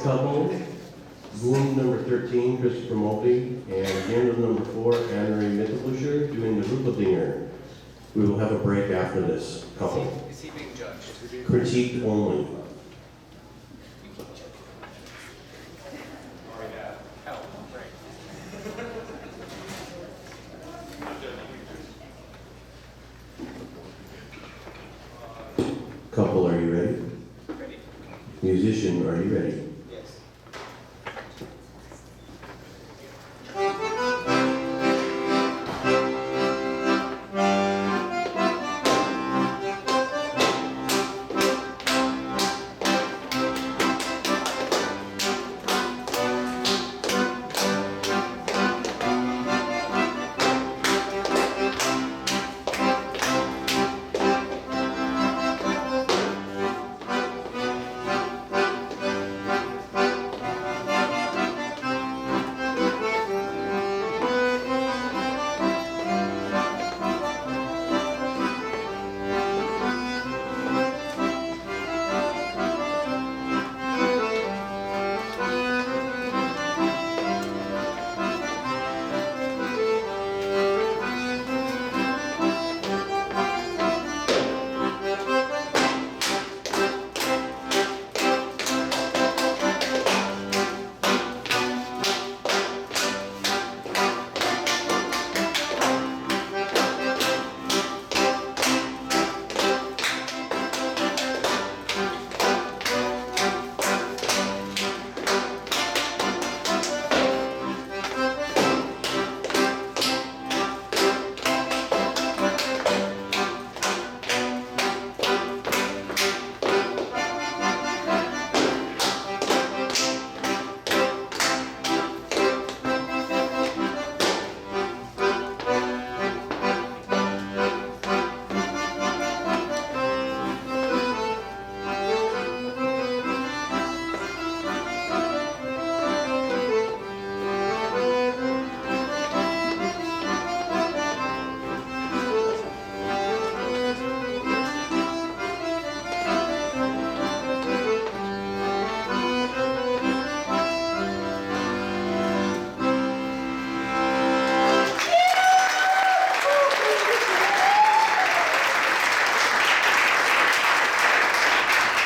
Couple, Boom number 13, Christopher Mobley, and Dirndl number 4, AnnMarie Mittelbuscher, doing the Rupoldinger. We will have a break after this couple. Is he being judged? Critique only. Hell, right. Couple, are you ready? Ready? Musician, are you ready?